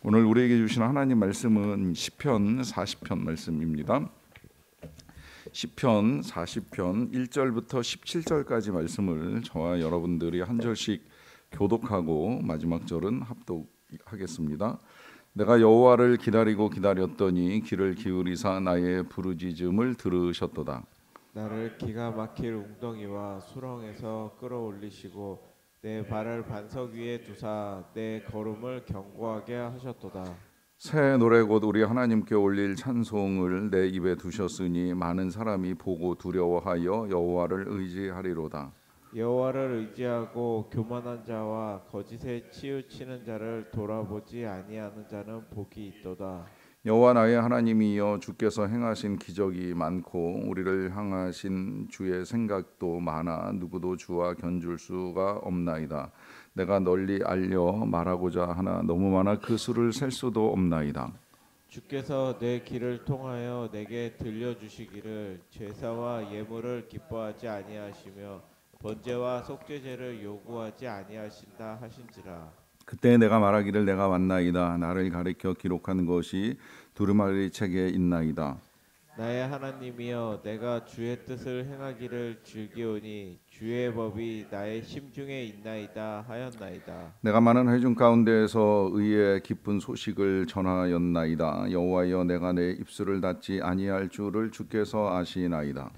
오늘 우리에게 주신 하나님 말씀은 시편 40편 말씀입니다. 시편 40편 1절부터 17절까지 말씀을 저와 여러분들이 한 절씩 교독하고 마지막 절은 합독하겠습니다. 내가 여호와를 기다리고 기다렸더니 귀를 기울이사 나의 부르짖음을 들으셨도다. 나를 기가 막힐 웅덩이와 수렁에서 끌어올리시고 내 발을 반석 위에 두사 내 걸음을 견고하게 하셨도다. 새 노래 곧 우리 하나님께 올릴 찬송을 내 입에 두셨으니 많은 사람이 보고 두려워하여 여호와를 의지하리로다. 여호와를 의지하고 교만한 자와 거짓에 치우치는 자를 돌아보지 아니하는 자는 복이 있도다. 여호와 나의 하나님이여 주께서 행하신 기적이 많고 우리를 향하신 주의 생각도 많아 누구도 주와 견줄 수가 없나이다. 내가 널리 알려 말하고자 하나 너무 많아 그 수를 셀 수도 없나이다. 주께서 내 길을 통하여 내게 들려주시기를 제사와 예물을 기뻐하지 아니하시며 번제와 속죄제를 요구하지 아니하신다 하신지라. 그때 내가 말하기를 내가 왔나이다. 나를 가리켜 기록한 것이 두루마리 책에 있나이다. 나의 하나님이여 내가 주의 뜻을 행하기를 즐기오니 주의 법이 나의 심중에 있나이다 하였나이다. 내가 많은 회중 가운데에서 의의 기쁜 소식을 전하였나이다. 여호와여 내가 내 입술을 닫지 아니할 줄을 주께서 아시나이다.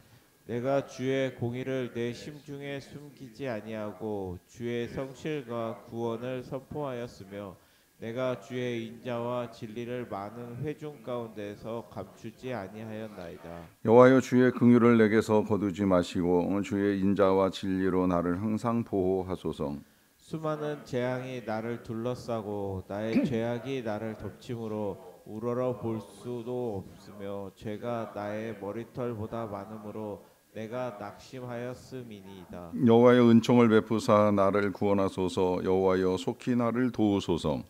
내가 주의 공의를 내 심중에 숨기지 아니하고 주의 성실과 구원을 선포하였으며 내가 주의 인자와 진리를 많은 회중 가운데서 감추지 아니하였나이다. 여호와여 주의 긍휼을 내게서 거두지 마시고 주의 인자와 진리로 나를 항상 보호하소서. 수많은 재앙이 나를 둘러싸고 나의 죄악이 나를 덮침으로 우러러 볼 수도 없으며 죄가 나의 머리털보다 많으므로 내가 낙심하였음이니이다. 여호와여 은총을 베푸사 나를 구원하소서. 여호와여 속히 나를 도우소서.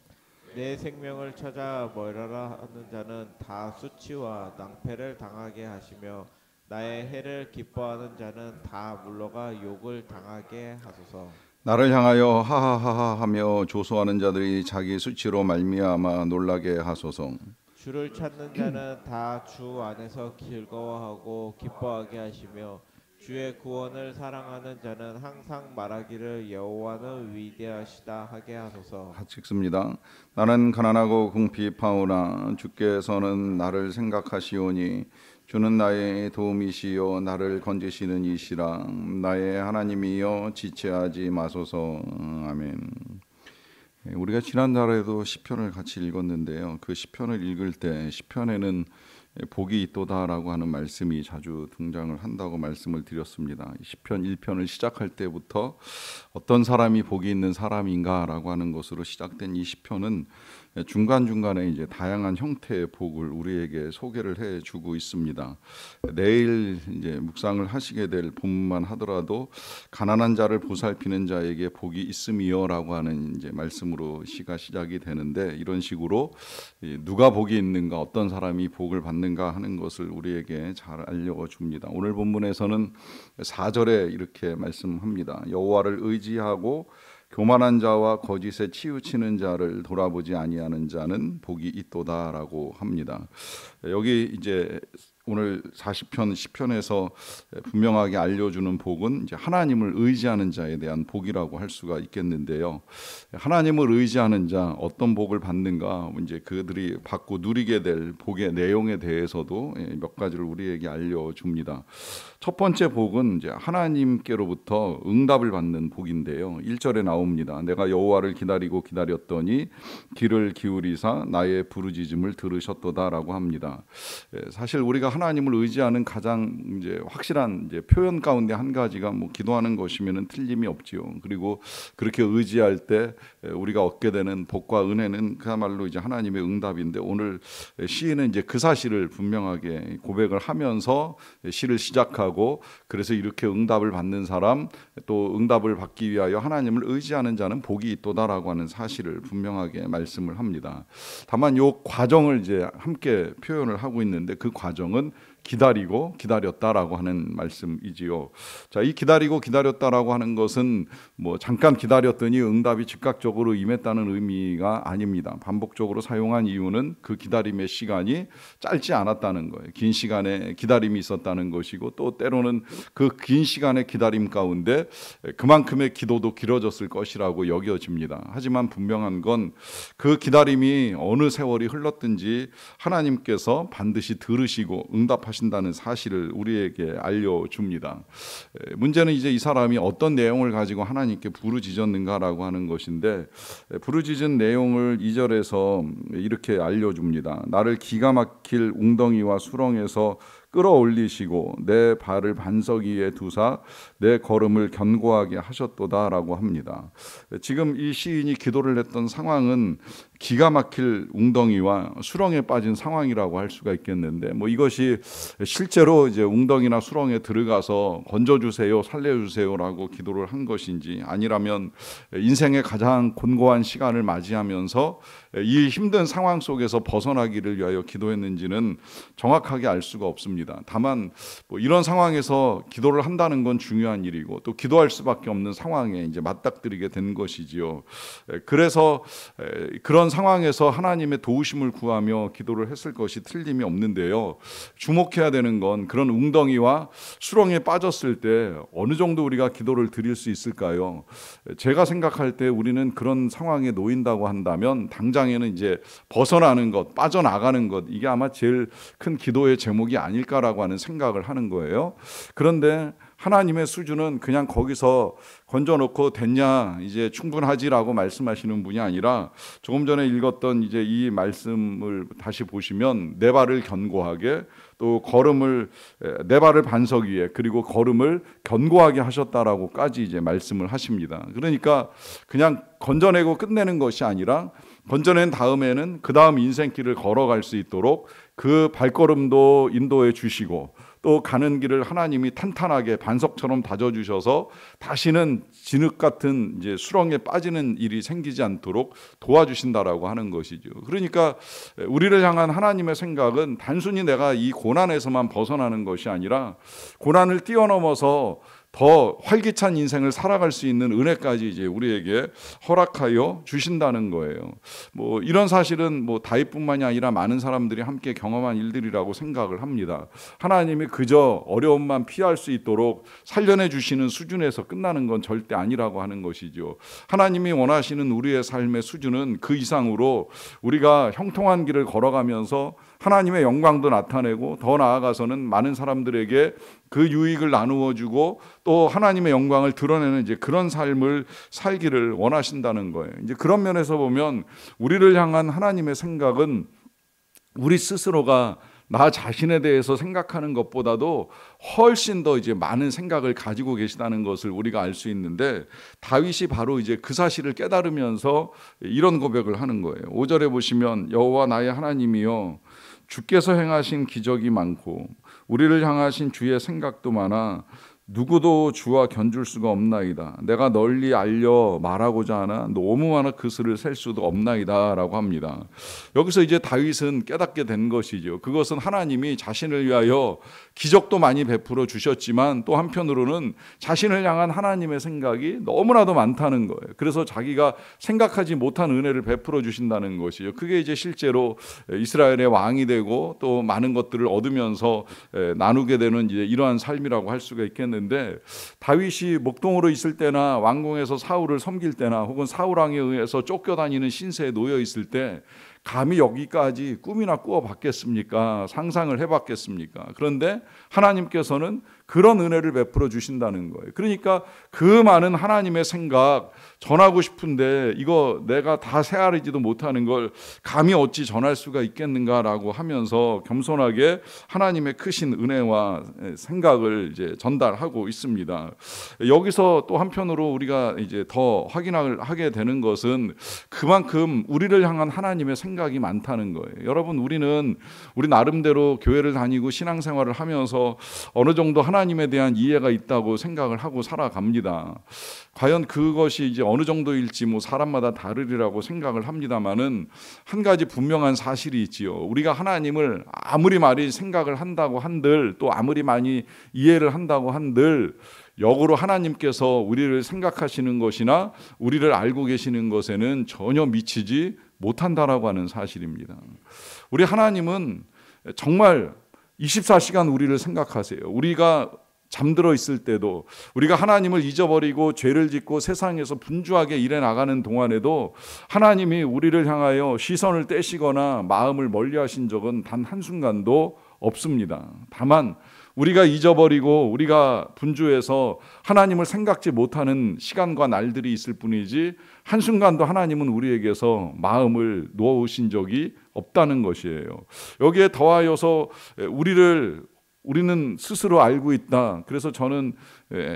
내 생명을 찾아 멀어라 하는 자는 다 수치와 낭패를 당하게 하시며 나의 해를 기뻐하는 자는 다 물러가 욕을 당하게 하소서. 나를 향하여 하하하하 하며 조소하는 자들이 자기 수치로 말미암아 놀라게 하소서. 주를 찾는 자는 다 주 안에서 즐거워하고 기뻐하게 하시며 주의 구원을 사랑하는 자는 항상 말하기를 여호와는 위대하시다 하게 하소서. 같이 읽습니다. 나는 가난하고 궁핍하오나 주께서는 나를 생각하시오니 주는 나의 도움이시요 나를 건지시는 이시라. 나의 하나님이여 지체하지 마소서. 아멘. 우리가 지난달에도 시편을 같이 읽었는데요. 그 시편을 읽을 때 시편에는 복이 있도다라고 하는 말씀이 자주 등장을 한다고 말씀을 드렸습니다. 시편 1편을 시작할 때부터 어떤 사람이 복이 있는 사람인가라고 하는 것으로 시작된 이 시편은 중간중간에 이제 다양한 형태의 복을 우리에게 소개를 해주고 있습니다. 내일 이제 묵상을 하시게 될 본문만 하더라도 가난한 자를 보살피는 자에게 복이 있음이여라고 하는 이제 말씀으로 시가 시작이 되는데, 이런 식으로 누가 복이 있는가, 어떤 사람이 복을 받는가 하는 것을 우리에게 잘 알려줍니다. 오늘 본문에서는 4절에 이렇게 말씀합니다. 여호와를 의지하고 교만한 자와 거짓에 치우치는 자를 돌아보지 아니하는 자는 복이 있도다라고 합니다. 여기 이제 오늘 40편 시편에서 분명하게 알려주는 복은 이제 하나님을 의지하는 자에 대한 복이라고 할 수가 있겠는데요. 하나님을 의지하는 자 어떤 복을 받는가, 이제 그들이 받고 누리게 될 복의 내용에 대해서도 몇 가지를 우리에게 알려줍니다. 첫 번째 복은 이제 하나님께로부터 응답을 받는 복인데요. 1절에 나옵니다. 내가 여호와를 기다리고 기다렸더니 귀를 기울이사 나의 부르짖음을 들으셨도다라고 합니다. 사실 우리가 하나님을 의지하는 가장 이제 확실한 이제 표현 가운데 한 가지가 기도하는 것이면은 틀림이 없지요. 그리고 그렇게 의지할 때 우리가 얻게 되는 복과 은혜는 그야말로 이제 하나님의 응답인데, 오늘 시인은 이제 그 사실을 분명하게 고백을 하면서 시를 시작하고, 그래서 이렇게 응답을 받는 사람, 또 응답을 받기 위하여 하나님을 의지하는 자는 복이 있도다라고 하는 사실을 분명하게 말씀을 합니다. 다만 이 과정을 이제 함께 표현을 하고 있는데, 그 과정은 기다리고 기다렸다라고 하는 말씀이지요. 자, 이 기다리고 기다렸다라고 하는 것은 뭐 잠깐 기다렸더니 응답이 즉각적으로 임했다는 의미가 아닙니다. 반복적으로 사용한 이유는 그 기다림의 시간이 짧지 않았다는 거예요. 긴 시간의 기다림이 있었다는 것이고, 또 때로는 그 긴 시간의 기다림 가운데 그만큼의 기도도 길어졌을 것이라고 여겨집니다. 하지만 분명한 건 그 기다림이 어느 세월이 흘렀든지 하나님께서 반드시 들으시고 응답하신다는 사실을 우리에게 알려줍니다. 문제는 이제 이 사람이 어떤 내용을 가지고 하나님께 부르짖었는가라고 하는 것인데, 부르짖은 내용을 2절에서 이렇게 알려줍니다. 나를 기가 막힐 웅덩이와 수렁에서 끌어올리시고 내 발을 반석 위에 두사 내 걸음을 견고하게 하셨도다라고 합니다. 지금 이 시인이 기도를 했던 상황은 기가 막힐 웅덩이와 수렁에 빠진 상황이라고 할 수가 있겠는데, 뭐 이것이 실제로 이제 웅덩이나 수렁에 들어가서 건져주세요, 살려주세요라고 기도를 한 것인지, 아니라면 인생의 가장 곤고한 시간을 맞이하면서 이 힘든 상황 속에서 벗어나기를 위하여 기도했는지는 정확하게 알 수가 없습니다. 다만 뭐 이런 상황에서 기도를 한다는 건 중요한 일이고, 또 기도할 수밖에 없는 상황에 이제 맞닥뜨리게 된 것이지요. 그래서 그런 상황에서 하나님의 도우심을 구하며 기도를 했을 것이 틀림이 없는데요. 주목해야 되는 건 그런 웅덩이와 수렁에 빠졌을 때 어느 정도 우리가 기도를 드릴 수 있을까요? 제가 생각할 때 우리는 그런 상황에 놓인다고 한다면 당장에는 이제 벗어나는 것, 빠져나가는 것, 이게 아마 제일 큰 기도의 제목이 아닐까라고 하는 생각을 하는 거예요. 그런데 하나님의 수준은 그냥 거기서 건져놓고 됐냐, 이제 충분하지라고 말씀하시는 분이 아니라, 조금 전에 읽었던 이제 이 말씀을 다시 보시면 내 발을 견고하게, 또 걸음을 내 발을 반석 위에, 그리고 걸음을 견고하게 하셨다라고까지 이제 말씀을 하십니다. 그러니까 그냥 건져내고 끝내는 것이 아니라, 건져낸 다음에는 그 다음 인생길을 걸어갈 수 있도록 그 발걸음도 인도해 주시고, 또 가는 길을 하나님이 탄탄하게 반석처럼 다져주셔서 다시는 진흙 같은 이제 수렁에 빠지는 일이 생기지 않도록 도와주신다라고 하는 것이죠. 그러니까 우리를 향한 하나님의 생각은 단순히 내가 이 고난에서만 벗어나는 것이 아니라, 고난을 뛰어넘어서 더 활기찬 인생을 살아갈 수 있는 은혜까지 이제 우리에게 허락하여 주신다는 거예요. 뭐 이런 사실은 뭐 다윗뿐만이 아니라 많은 사람들이 함께 경험한 일들이라고 생각을 합니다. 하나님이 그저 어려움만 피할 수 있도록 살려내 주시는 수준에서 끝나는 건 절대 아니라고 하는 것이죠. 하나님이 원하시는 우리의 삶의 수준은 그 이상으로 우리가 형통한 길을 걸어가면서 하나님의 영광도 나타내고, 더 나아가서는 많은 사람들에게 그 유익을 나누어 주고 또 하나님의 영광을 드러내는 이제 그런 삶을 살기를 원하신다는 거예요. 이제 그런 면에서 보면 우리를 향한 하나님의 생각은 우리 스스로가 나 자신에 대해서 생각하는 것보다도 훨씬 더 이제 많은 생각을 가지고 계시다는 것을 우리가 알 수 있는데, 다윗이 바로 이제 그 사실을 깨달으면서 이런 고백을 하는 거예요. 5절에 보시면 여호와 나의 하나님이여, 주께서 행하신 기적이 많고 우리를 향하신 주의 생각도 많아 누구도 주와 견줄 수가 없나이다. 내가 널리 알려 말하고자 하나 너무 많아 그 수를 셀 수도 없나이다 라고 합니다. 여기서 이제 다윗은 깨닫게 된 것이죠. 그것은 하나님이 자신을 위하여 기적도 많이 베풀어 주셨지만, 또 한편으로는 자신을 향한 하나님의 생각이 너무나도 많다는 거예요. 그래서 자기가 생각하지 못한 은혜를 베풀어 주신다는 것이죠. 그게 이제 실제로 이스라엘의 왕이 되고 또 많은 것들을 얻으면서 나누게 되는 이제 이러한 삶이라고 할 수가 있겠는데, 다윗이 목동으로 있을 때나 왕궁에서 사울을 섬길 때나, 혹은 사울왕에 의해서 쫓겨다니는 신세에 놓여 있을 때 감히 여기까지 꿈이나 꾸어봤겠습니까? 상상을 해봤겠습니까? 그런데 하나님께서는 그런 은혜를 베풀어 주신다는 거예요. 그러니까 그 많은 하나님의 생각 전하고 싶은데 이거 내가 다 헤아리지도 못하는 걸 감히 어찌 전할 수가 있겠는가라고 하면서 겸손하게 하나님의 크신 은혜와 생각을 이제 전달하고 있습니다. 여기서 또 한편으로 우리가 이제 더 확인을 하게 되는 것은 그만큼 우리를 향한 하나님의 생각, 생각이 많다는 거예요. 여러분, 우리는 우리 나름대로 교회를 다니고 신앙생활을 하면서 어느 정도 하나님에 대한 이해가 있다고 생각을 하고 살아갑니다. 과연 그것이 이제 어느 정도일지 뭐 사람마다 다르리라고 생각을 합니다만은 한 가지 분명한 사실이 있지요. 우리가 하나님을 아무리 많이 생각을 한다고 한들, 또 아무리 많이 이해를 한다고 한들, 역으로 하나님께서 우리를 생각하시는 것이나 우리를 알고 계시는 것에는 전혀 미치지 못한다라고 하는 사실입니다. 우리 하나님은 정말 24시간 우리를 생각하세요. 우리가 잠들어 있을 때도, 우리가 하나님을 잊어버리고 죄를 짓고 세상에서 분주하게 일해 나가는 동안에도 하나님이 우리를 향하여 시선을 떼시거나 마음을 멀리하신 적은 단 한순간도 없습니다. 다만 우리가 잊어버리고 우리가 분주해서 하나님을 생각지 못하는 시간과 날들이 있을 뿐이지 한순간도 하나님은 우리에게서 마음을 놓으신 적이 없다는 것이에요. 여기에 더하여서 우리는 스스로 알고 있다. 그래서 저는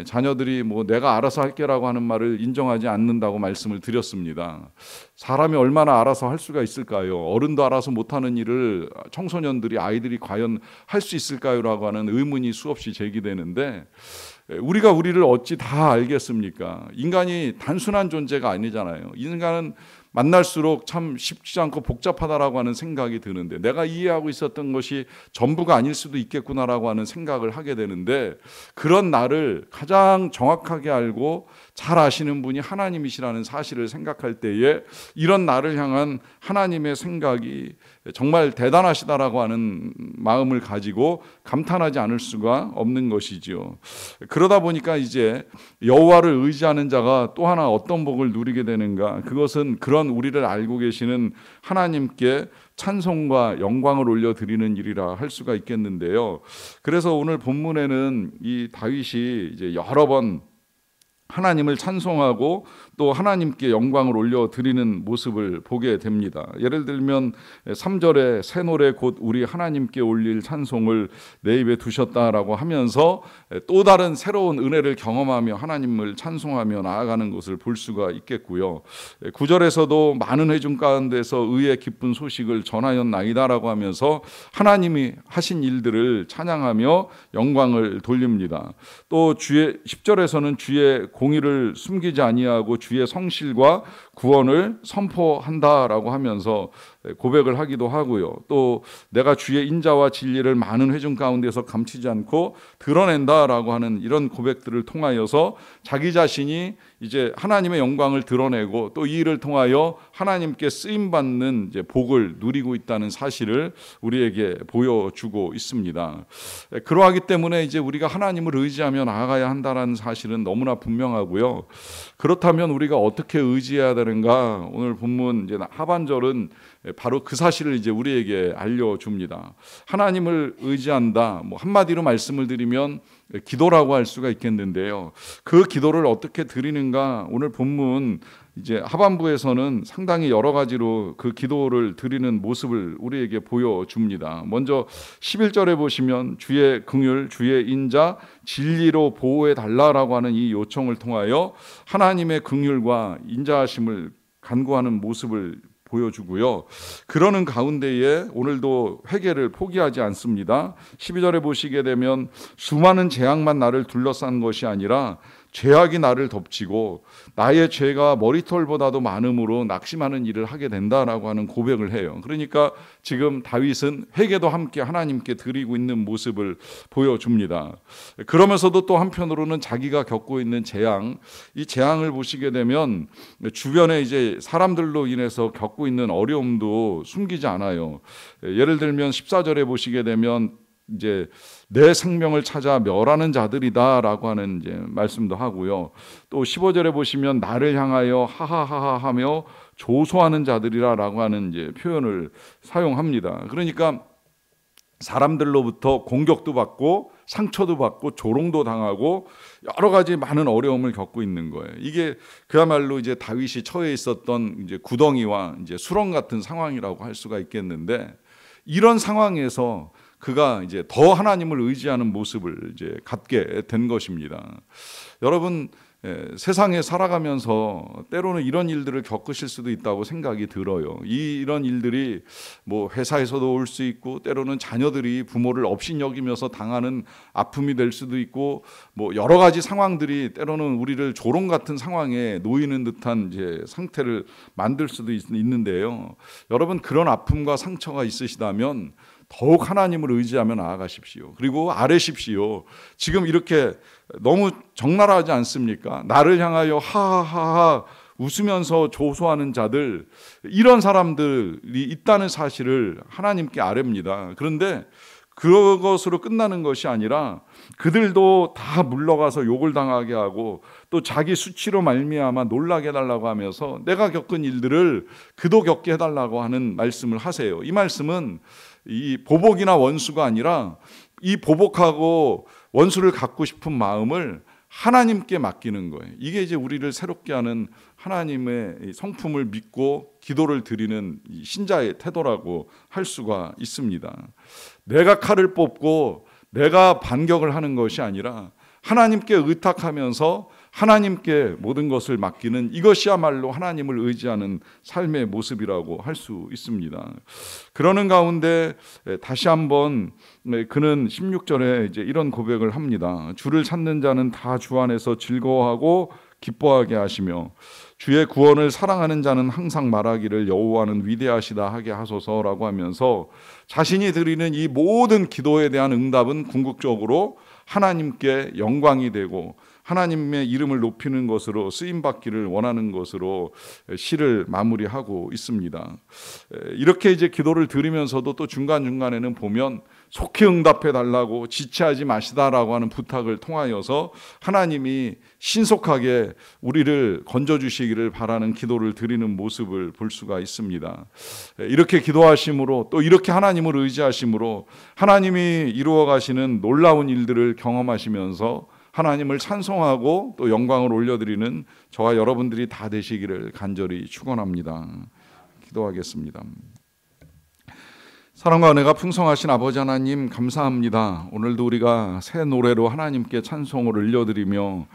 자녀들이 뭐 내가 알아서 할게라고 하는 말을 인정하지 않는다고 말씀을 드렸습니다. 사람이 얼마나 알아서 할 수가 있을까요? 어른도 알아서 못하는 일을 청소년들이, 아이들이 과연 할 수 있을까요?라고 하는 의문이 수없이 제기되는데, 우리가 우리를 어찌 다 알겠습니까? 인간이 단순한 존재가 아니잖아요. 인간은 만날수록 참 쉽지 않고 복잡하다라고 하는 생각이 드는데, 내가 이해하고 있었던 것이 전부가 아닐 수도 있겠구나라고 하는 생각을 하게 되는데, 그런 나를 가장 정확하게 알고 잘 아시는 분이 하나님이시라는 사실을 생각할 때에 이런 나를 향한 하나님의 생각이 정말 대단하시다라고 하는 마음을 가지고 감탄하지 않을 수가 없는 것이지요. 그러다 보니까 이제 여호와를 의지하는 자가 또 하나 어떤 복을 누리게 되는가? 그것은 그런 우리를 알고 계시는 하나님께 찬송과 영광을 올려드리는 일이라 할 수가 있겠는데요. 그래서 오늘 본문에는 이 다윗이 이제 여러 번 하나님을 찬송하고 또 하나님께 영광을 올려드리는 모습을 보게 됩니다. 예를 들면 3절에 새 노래 곧 우리 하나님께 올릴 찬송을 내 입에 두셨다라고 하면서 또 다른 새로운 은혜를 경험하며 하나님을 찬송하며 나아가는 것을 볼 수가 있겠고요. 9절에서도 많은 회중 가운데서 의의 기쁜 소식을 전하였나이다라고 하면서 하나님이 하신 일들을 찬양하며 영광을 돌립니다. 또 10절에서는 주의 공의를 숨기지 아니하고 주의 성실과 구원을 선포한다라고 하면서 고백을 하기도 하고요. 또 내가 주의 인자와 진리를 많은 회중 가운데서 감추지 않고 드러낸다라고 하는 이런 고백들을 통하여서 자기 자신이 이제 하나님의 영광을 드러내고 또 이 일을 통하여 하나님께 쓰임 받는 이제 복을 누리고 있다는 사실을 우리에게 보여주고 있습니다. 그러하기 때문에 이제 우리가 하나님을 의지하며 나아가야 한다는 사실은 너무나 분명하고요. 그렇다면 우리가 어떻게 의지해야 되는가? 오늘 본문 이제 하반절은 바로 그 사실을 이제 우리에게 알려줍니다. 하나님을 의지한다. 뭐 한마디로 말씀을 드리면 기도라고 할 수가 있겠는데요. 그 기도를 어떻게 드리는가? 오늘 본문 이제 하반부에서는 상당히 여러 가지로 그 기도를 드리는 모습을 우리에게 보여줍니다. 먼저 11절에 보시면 주의 긍휼, 주의 인자, 진리로 보호해 달라라고 하는 이 요청을 통하여 하나님의 긍휼과 인자하심을 간구하는 모습을 보여주고요. 그러는 가운데에 오늘도 회개를 포기하지 않습니다. 12절에 보시게 되면 수많은 재앙만 나를 둘러싼 것이 아니라 죄악이 나를 덮치고 나의 죄가 머리털보다도 많음으로 낙심하는 일을 하게 된다라고 하는 고백을 해요. 그러니까 지금 다윗은 회개도 함께 하나님께 드리고 있는 모습을 보여줍니다. 그러면서도 또 한편으로는 자기가 겪고 있는 재앙, 이 재앙을 보시게 되면 주변에 이제 사람들로 인해서 겪고 있는 어려움도 숨기지 않아요. 예를 들면 14절에 보시게 되면 이제 내 생명을 찾아 멸하는 자들이다라고 하는 이제 말씀도 하고요. 또 15절에 보시면 나를 향하여 하하하하하며 조소하는 자들이라라고 하는 이제 표현을 사용합니다. 그러니까 사람들로부터 공격도 받고 상처도 받고 조롱도 당하고 여러 가지 많은 어려움을 겪고 있는 거예요. 이게 그야말로 이제 다윗이 처해 있었던 이제 구덩이와 이제 수렁 같은 상황이라고 할 수가 있겠는데, 이런 상황에서 그가 이제 더 하나님을 의지하는 모습을 이제 갖게 된 것입니다. 여러분, 세상에 살아가면서 때로는 이런 일들을 겪으실 수도 있다고 생각이 들어요. 이런 일들이 뭐 회사에서도 올 수 있고, 때로는 자녀들이 부모를 업신여기면서 당하는 아픔이 될 수도 있고, 뭐 여러 가지 상황들이 때로는 우리를 조롱 같은 상황에 놓이는 듯한 이제 상태를 만들 수도 있는데요. 여러분, 그런 아픔과 상처가 있으시다면 더욱 하나님을 의지하며 나아가십시오. 그리고 아뢰십시오. 지금 이렇게 너무 적나라하지 않습니까? 나를 향하여 하하하 웃으면서 조소하는 자들, 이런 사람들이 있다는 사실을 하나님께 아뢰입니다. 그런데 그것으로 끝나는 것이 아니라 그들도 다 물러가서 욕을 당하게 하고 또 자기 수치로 말미암아 놀라게 해달라고 하면서 내가 겪은 일들을 그도 겪게 해달라고 하는 말씀을 하세요. 이 말씀은 이 보복이나 원수가 아니라 이 보복하고 원수를 갖고 싶은 마음을 하나님께 맡기는 거예요. 이게 이제 우리를 새롭게 하는 하나님의 성품을 믿고 기도를 드리는 신자의 태도라고 할 수가 있습니다. 내가 칼을 뽑고 내가 반격을 하는 것이 아니라 하나님께 의탁하면서 하나님께 모든 것을 맡기는, 이것이야말로 하나님을 의지하는 삶의 모습이라고 할 수 있습니다. 그러는 가운데 다시 한번 그는 16절에 이제 이런 고백을 합니다. 주를 찾는 자는 다 주 안에서 즐거워하고 기뻐하게 하시며 주의 구원을 사랑하는 자는 항상 말하기를 여호와는 위대하시다 하게 하소서라고 하면서 자신이 드리는 이 모든 기도에 대한 응답은 궁극적으로 하나님께 영광이 되고 하나님의 이름을 높이는 것으로 쓰임받기를 원하는 것으로 시를 마무리하고 있습니다. 이렇게 이제 기도를 드리면서도 또 중간중간에는 보면 속히 응답해 달라고 지체하지 마시다라고 하는 부탁을 통하여서 하나님이 신속하게 우리를 건져주시기를 바라는 기도를 드리는 모습을 볼 수가 있습니다. 이렇게 기도하심으로 또 이렇게 하나님을 의지하심으로 하나님이 이루어 가시는 놀라운 일들을 경험하시면서 하나님을 찬송하고 또 영광을 올려드리는 저와 여러분들이 다 되시기를 간절히 축원합니다. 기도하겠습니다. 사랑과 은혜가 풍성하신 아버지 하나님, 감사합니다. 오늘도 우리가 새 노래로 하나님께 찬송을 올려드리며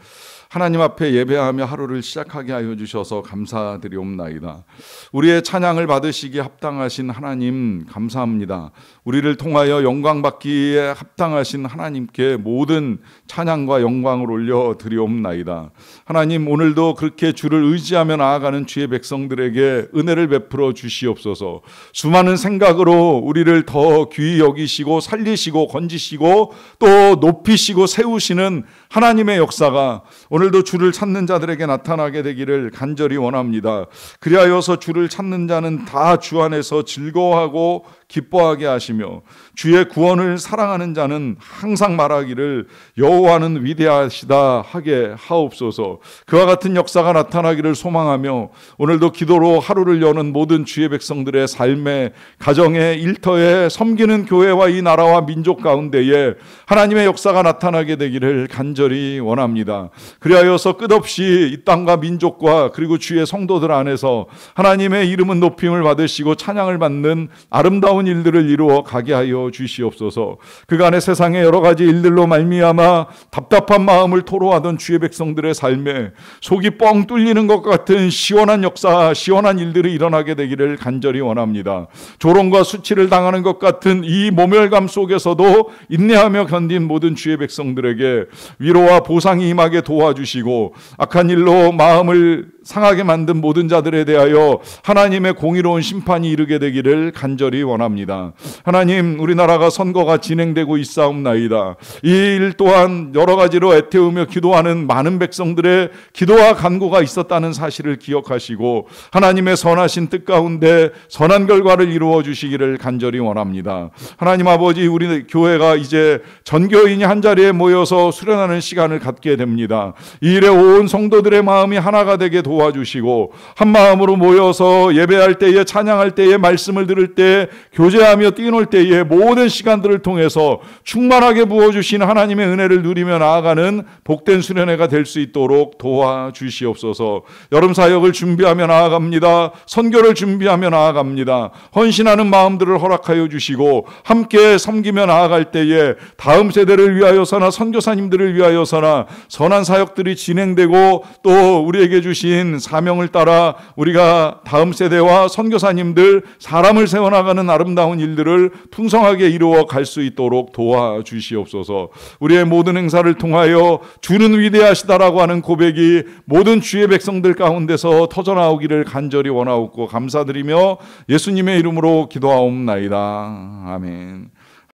하나님 앞에 예배하며 하루를 시작하게 하여 주셔서 감사드리옵나이다. 우리의 찬양을 받으시기에 합당하신 하나님, 감사합니다. 우리를 통하여 영광 받기에 합당하신 하나님께 모든 찬양과 영광을 올려드리옵나이다. 하나님, 오늘도 그렇게 주를 의지하며 나아가는 주의 백성들에게 은혜를 베풀어 주시옵소서. 수많은 생각으로 우리를 더 귀히 여기시고 살리시고 건지시고 또 높이시고 세우시는 하나님의 역사가 오늘도 주를 찾는 자들에게 나타나게 되기를 간절히 원합니다. 그리하여서 주를 찾는 자는 다 주 안에서 즐거워하고 기뻐하게 하시며 주의 구원을 사랑하는 자는 항상 말하기를 여호와는 위대하시다 하게 하옵소서. 그와 같은 역사가 나타나기를 소망하며 오늘도 기도로 하루를 여는 모든 주의 백성들의 삶에, 가정에, 일터에, 섬기는 교회와 이 나라와 민족 가운데에 하나님의 역사가 나타나게 되기를 간절히 원합니다. 그리하여서 끝없이 이 땅과 민족과 그리고 주의 성도들 안에서 하나님의 이름은 높임을 받으시고 찬양을 받는 아름다운 일들을 이루어 가게 하여 주시옵소서. 그간의 세상의 여러 가지 일들로 말미암아 답답한 마음을 토로하던 주의 백성들의 삶에 속이 뻥 뚫리는 것 같은 시원한 역사, 시원한 일들이 일어나게 되기를 간절히 원합니다. 조롱과 수치를 당하는 것 같은 이 모멸감 속에서도 인내하며 견딘 모든 주의 백성들에게 위로와 보상이 임하게 도와주시고 악한 일로 마음을 상하게 만든 모든 자들에 대하여 하나님의 공의로운 심판이 이르게 되기를 간절히 원합니다. 하나님, 우리나라가 선거가 진행되고 있사옵나이다. 이 일 또한 여러 가지로 애태우며 기도하는 많은 백성들의 기도와 간구가 있었다는 사실을 기억하시고 하나님의 선하신 뜻 가운데 선한 결과를 이루어 주시기를 간절히 원합니다. 하나님 아버지, 우리 교회가 이제 전교인이 한자리에 모여서 수련하는 시간을 갖게 됩니다. 이 일에 온 성도들의 마음이 하나가 되게 도와주시고 한 마음으로 모여서 예배할 때에, 찬양할 때에, 말씀을 들을 때, 교제하며 뛰놀 때에 모든 시간들을 통해서 충만하게 부어주신 하나님의 은혜를 누리며 나아가는 복된 수련회가 될 수 있도록 도와주시옵소서. 여름 사역을 준비하며 나아갑니다. 선교를 준비하며 나아갑니다. 헌신하는 마음들을 허락하여 주시고 함께 섬기며 나아갈 때에 다음 세대를 위하여서나 선교사님들을 위하여서나 선한 사역들이 것들이 진행되고 또 우리에게 주신 사명을 따라 우리가 다음 세대와 선교사님들, 사람을 세워나가는 아름다운 일들을 풍성하게 이루어 갈 수 있도록 도와주시옵소서. 우리의 모든 행사를 통하여 주는 위대하시다라고 하는 고백이 모든 주의 백성들 가운데서 터져나오기를 간절히 원하옵고 감사드리며 예수님의 이름으로 기도하옵나이다. 아멘.